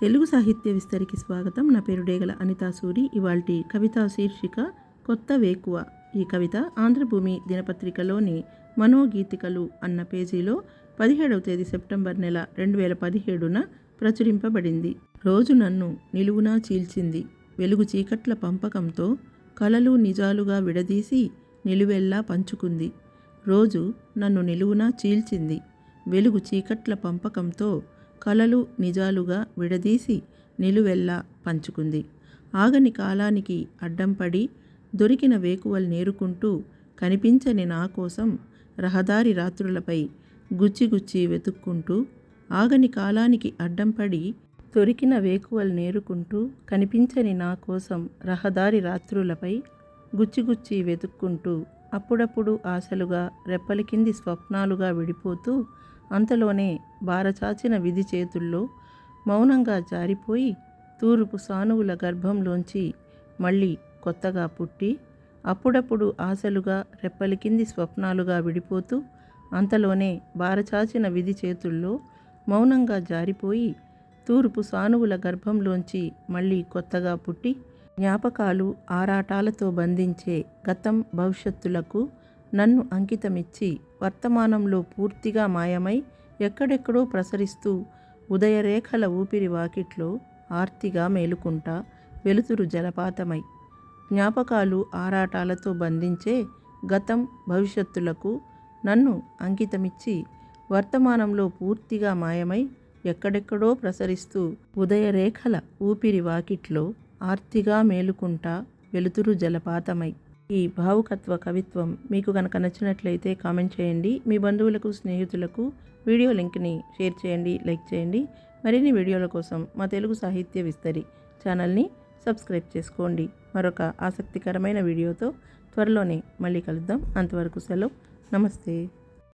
తెలుగు సాహిత్య విస్తరికి స్వాగతం. నా పేరు డేగల అనితా సూరి. ఇవాల్టి కవితా శీర్షిక కొత్త వేకువ. ఈ కవిత ఆంధ్రభూమి దినపత్రికలోని మనోగీతికలు అన్న పేజీలో 17వ తేదీ సెప్టెంబర్ నెల 2017న ప్రచురింపబడింది. రోజు నన్ను నిలువునా చీల్చింది. వెలుగు చీకట్ల పంపకంతో కలలు నిజాలుగా విడదీసి నిలువెల్లా పంచుకుంది. రోజు నన్ను నిలువునా చీల్చింది. వెలుగు చీకట్ల పంపకంతో కలలు నిజాలుగా విడదీసి నిలువెల్లా పంచుకుంది. ఆగని కాలానికి అడ్డంపడి దొరికిన వేకువలు నేరుకుంటూ కనిపించని నా కోసం రహదారి రాత్రులపై గుచ్చిగుచ్చి వెతుక్కుంటూ, ఆగని కాలానికి అడ్డంపడి దొరికిన వేకువలు నేరుకుంటూ కనిపించని నా కోసం రహదారి రాత్రులపై గుచ్చిగుచ్చి వెతుక్కుంటూ, అప్పుడప్పుడు ఆశలుగా రెప్పల కింది స్వప్నాలుగా విడిపోతూ, అంతలోనే బారచాచిన విధి చేతుల్లో మౌనంగా జారిపోయి తూర్పు సానువుల గర్భంలోంచి మళ్ళీ కొత్తగా పుట్టి, అప్పుడప్పుడు ఆశలుగా రెప్పల కింది స్వప్నాలుగా విడిపోతూ, అంతలోనే బారచాచిన విధి చేతుల్లో మౌనంగా జారిపోయి తూర్పు సానువుల గర్భంలోంచి మళ్ళీ కొత్తగా పుట్టి, జ్ఞాపకాలు ఆరాటాలతో బంధించే గతం భవిష్యత్తులకు నన్ను అంకితమిచ్చి వర్తమానంలో పూర్తిగా మాయమై ఎక్కడెక్కడో ప్రసరిస్తూ ఉదయరేఖల ఊపిరి వాకిట్లో ఆర్తిగా మేలుకుంటా వెలుతురు జలపాతమై, జ్ఞాపకాలు ఆరాటాలతో బంధించే గతం భవిష్యత్తులకు నన్ను అంకితమిచ్చి వర్తమానంలో పూర్తిగా మాయమై ఎక్కడెక్కడో ప్రసరిస్తూ ఉదయరేఖల ఊపిరి వాకిట్లో ఆర్తిగా మేలుకుంటా వెలుతురు జలపాతమై. ఈ భావుకత్వ కవిత్వం మీకు కనుక నచ్చినట్లయితే కామెంట్ చేయండి. మీ బంధువులకు, స్నేహితులకు వీడియో లింక్ని షేర్ చేయండి, లైక్ చేయండి. మరిన్ని వీడియోల కోసం మా తెలుగు సాహిత్య విస్తరి ఛానల్ని సబ్స్క్రైబ్ చేసుకోండి. మరొక ఆసక్తికరమైన వీడియోతో త్వరలోనే మళ్ళీ కలుద్దాం. అంతవరకు సెలవు. నమస్తే.